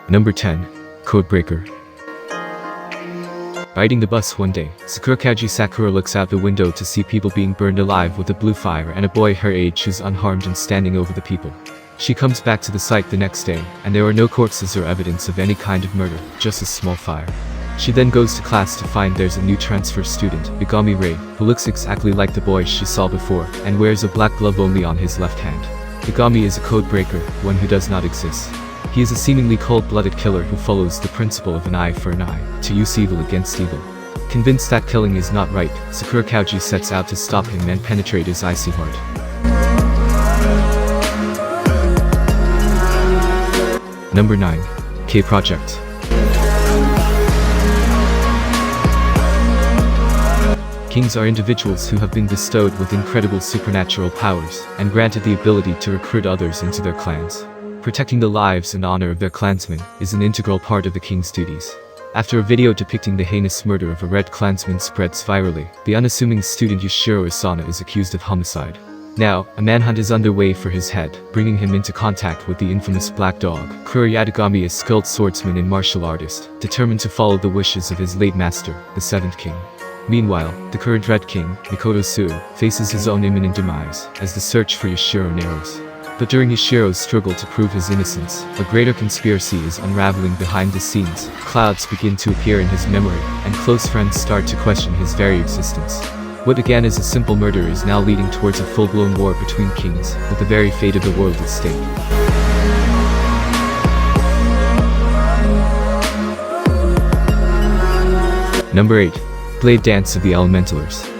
Number 10. Codebreaker. Riding the bus one day, Sakura looks out the window to see people being burned alive with a blue fire and a boy her age who's unharmed and standing over the people. She comes back to the site the next day, and there are no corpses or evidence of any kind of murder, just a small fire. She then goes to class to find there's a new transfer student, Igami Rei, who looks exactly like the boy she saw before, and wears a black glove only on his left hand. Igami is a code breaker, one who does not exist. He is a seemingly cold-blooded killer who follows the principle of an eye for an eye, to use evil against evil. Convinced that killing is not right, Sakura sets out to stop him and penetrate his icy heart. Number 9. K-Project. Kings are individuals who have been bestowed with incredible supernatural powers, and granted the ability to recruit others into their clans. Protecting the lives and honor of their clansmen is an integral part of the king's duties. After a video depicting the heinous murder of a red clansman spreads virally, the unassuming student Yoshiro Asano is accused of homicide. Now, a manhunt is underway for his head, bringing him into contact with the infamous Black Dog. Kuro Yatagami, a skilled swordsman and martial artist, determined to follow the wishes of his late master, the 7th king. Meanwhile, the current Red King, Mikoto Suu, faces his own imminent demise, as the search for Yoshiro narrows. But during Yoshiro's struggle to prove his innocence, a greater conspiracy is unraveling behind the scenes. Clouds begin to appear in his memory, and close friends start to question his very existence. What began as a simple murder is now leading towards a full-blown war between kings, with the very fate of the world at stake. Number 8. Blade Dance of the Elementalers.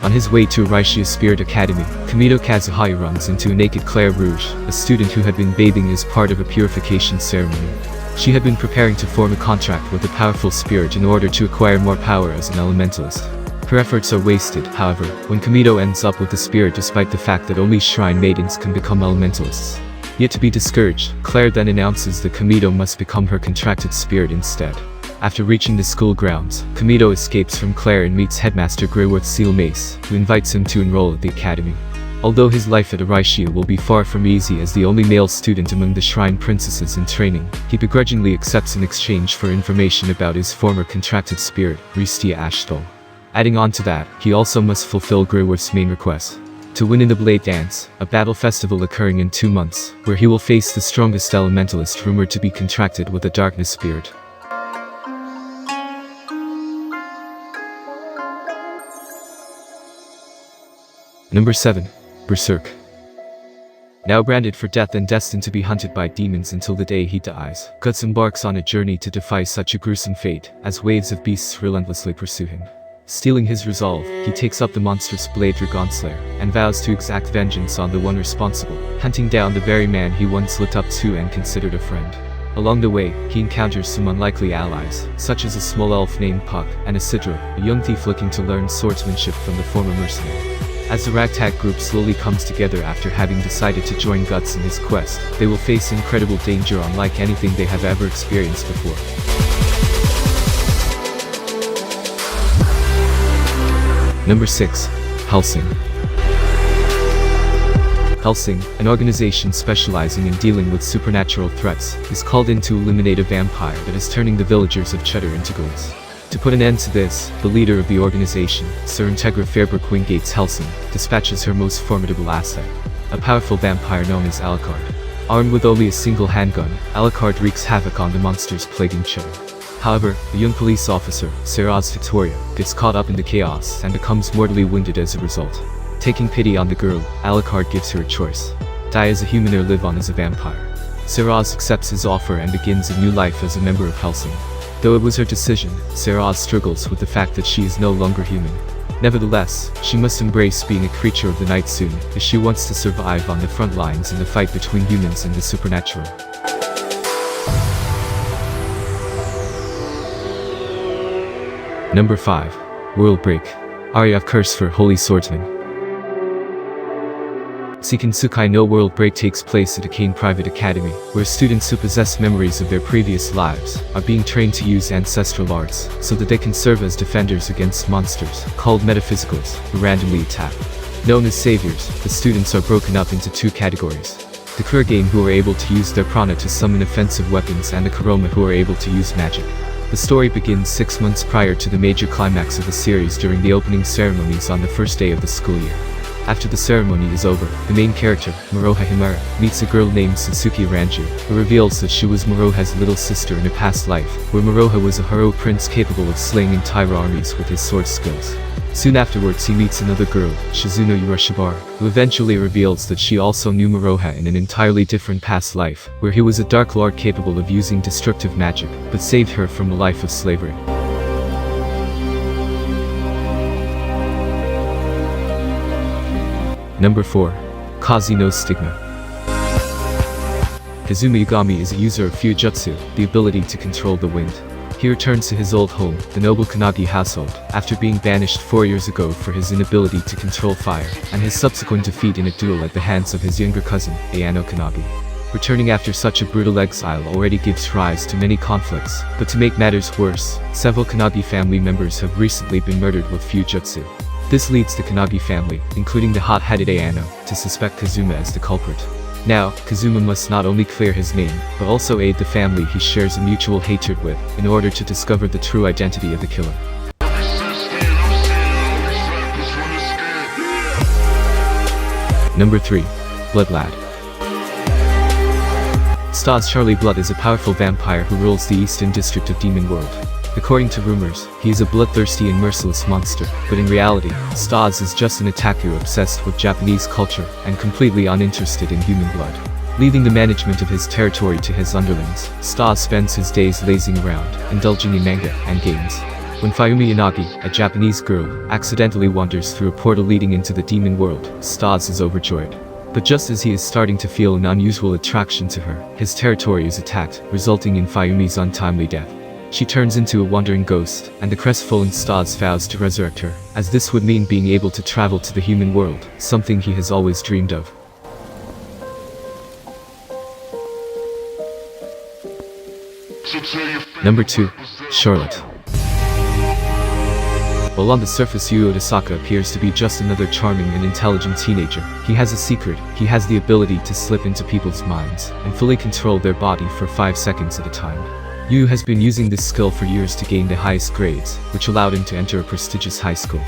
On his way to Raishia's Spirit Academy, Kamito Kazuhaya runs into a naked Claire Rouge, a student who had been bathing as part of a purification ceremony. She had been preparing to form a contract with a powerful spirit in order to acquire more power as an elementalist. Her efforts are wasted, however, when Kamito ends up with the spirit despite the fact that only shrine maidens can become elementalists. Yet to be discouraged, Claire then announces that Kamito must become her contracted spirit instead. After reaching the school grounds, Kamito escapes from Claire and meets Headmaster Greyworth Seal Mace, who invites him to enroll at the academy. Although his life at Araishia will be far from easy as the only male student among the shrine princesses in training, he begrudgingly accepts in exchange for information about his former contracted spirit, Ristia Ashtal. Adding on to that, he also must fulfill Greyworth's main request: to win in the Blade Dance, a battle festival occurring in 2 months, where he will face the strongest elementalist rumored to be contracted with a darkness spirit. Number 7. Berserk. Now branded for death and destined to be hunted by demons until the day he dies, Guts embarks on a journey to defy such a gruesome fate, as waves of beasts relentlessly pursue him. Stealing his resolve, he takes up the monstrous blade Dragon Slayer, and vows to exact vengeance on the one responsible, hunting down the very man he once looked up to and considered a friend. Along the way, he encounters some unlikely allies, such as a small elf named Puck, and Isidro, a young thief looking to learn swordsmanship from the former mercenary. As the ragtag group slowly comes together after having decided to join Guts in his quest, they will face incredible danger unlike anything they have ever experienced before. Number 6. Hellsing. Hellsing, an organization specializing in dealing with supernatural threats, is called in to eliminate a vampire that is turning the villagers of Cheddar into ghouls. To put an end to this, the leader of the organization, Sir Integra Fairbrook Wingate's Hellsing, dispatches her most formidable asset, a powerful vampire known as Alucard. Armed with only a single handgun, Alucard wreaks havoc on the monsters plaguing Cheddar. However, the young police officer, Seraz Victoria, gets caught up in the chaos and becomes mortally wounded as a result. Taking pity on the girl, Alucard gives her a choice: die as a human or live on as a vampire. Seraz accepts his offer and begins a new life as a member of Hellsing. Though it was her decision, Seraz struggles with the fact that she is no longer human. Nevertheless, she must embrace being a creature of the night soon, if she wants to survive on the front lines in the fight between humans and the supernatural. Number 5. World Break. Aria of Curse for Holy Swordsman. Seikon no World Break takes place at a Kane private academy, where students who possess memories of their previous lives are being trained to use ancestral arts, so that they can serve as defenders against monsters, called metaphysicals, who randomly attack. Known as saviors, the students are broken up into 2 categories. the Kurgame who are able to use their prana to summon offensive weapons, and the Kuroma who are able to use magic. The story begins 6 months prior to the major climax of the series during the opening ceremonies on the first day of the school year. After the ceremony is over, the main character, Moroha Himura, meets a girl named Satsuki Ranju, who reveals that she was Moroha's little sister in a past life, where Moroha was a Haro prince capable of slaying entire armies with his sword skills. Soon afterwards he meets another girl, Shizuno Urashibara, who eventually reveals that she also knew Moroha in an entirely different past life, where he was a dark lord capable of using destructive magic, but saved her from a life of slavery. Number 4. Kazi no Stigma. Kazuma Yagami is a user of Fujutsu, the ability to control the wind. He returns to his old home, the noble Kanagi household, after being banished 4 years ago for his inability to control fire, and his subsequent defeat in a duel at the hands of his younger cousin, Ayano Kanagi. Returning after such a brutal exile already gives rise to many conflicts, but to make matters worse, several Kanagi family members have recently been murdered with Fujutsu. This leads the Kanagi family, including the hot-headed Ayano, to suspect Kazuma as the culprit. Now, Kazuma must not only clear his name, but also aid the family he shares a mutual hatred with, in order to discover the true identity of the killer. Number 3. Blood Lad. Stas Charlie Blood is a powerful vampire who rules the eastern district of Demon World. According to rumors, he is a bloodthirsty and merciless monster, but in reality, Stas is just an otaku obsessed with Japanese culture and completely uninterested in human blood. Leaving the management of his territory to his underlings, Stas spends his days lazing around, indulging in manga and games. When Fayumi Yanagi, a Japanese girl, accidentally wanders through a portal leading into the demon world, Stas is overjoyed. But just as he is starting to feel an unusual attraction to her, his territory is attacked, resulting in Fayumi's untimely death. She turns into a wandering ghost, and the crestfallen Stas vows to resurrect her, as this would mean being able to travel to the human world, something he has always dreamed of. Number 2. Charlotte. While on the surface Yu Otasaka appears to be just another charming and intelligent teenager, he has a secret. He has the ability to slip into people's minds, and fully control their body for 5 seconds at a time. Yu has been using this skill for years to gain the highest grades, which allowed him to enter a prestigious high school.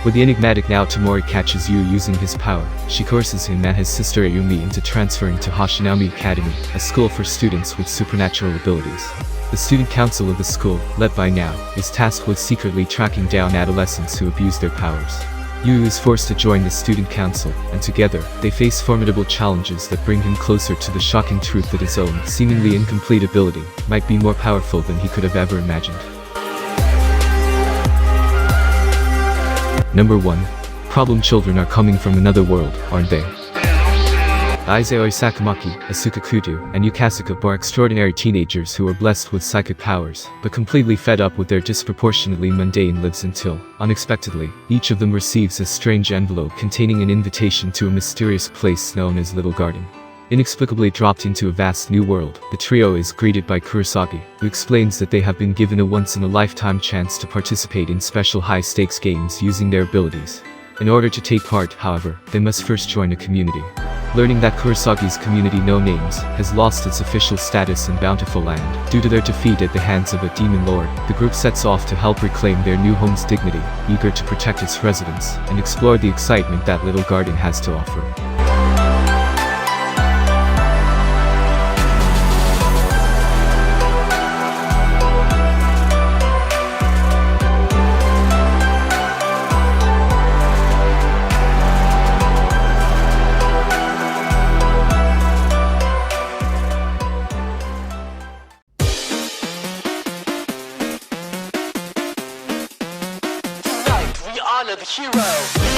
When the enigmatic Naotomori catches Yu using his power, she coerces him and his sister Ayumi into transferring to Hashinami Academy, a school for students with supernatural abilities. The student council of the school, led by Nao, is tasked with secretly tracking down adolescents who abuse their powers. Yu is forced to join the student council, and together, they face formidable challenges that bring him closer to the shocking truth that his own, seemingly incomplete ability, might be more powerful than he could have ever imagined. Number 1. Problem children are coming from another world, aren't they? Aizaoi Sakamaki, Asuka Kudo, and Yukasuka are extraordinary teenagers who are blessed with psychic powers, but completely fed up with their disproportionately mundane lives until, unexpectedly, each of them receives a strange envelope containing an invitation to a mysterious place known as Little Garden. Inexplicably dropped into a vast new world, the trio is greeted by Kurosaki, who explains that they have been given a once-in-a-lifetime chance to participate in special high-stakes games using their abilities. In order to take part, however, they must first join a community. Learning that Kurosaki's community No Names has lost its official status in Bountiful Land due to their defeat at the hands of a demon lord, the group sets off to help reclaim their new home's dignity, eager to protect its residents and explore the excitement that Little Garden has to offer. The hero.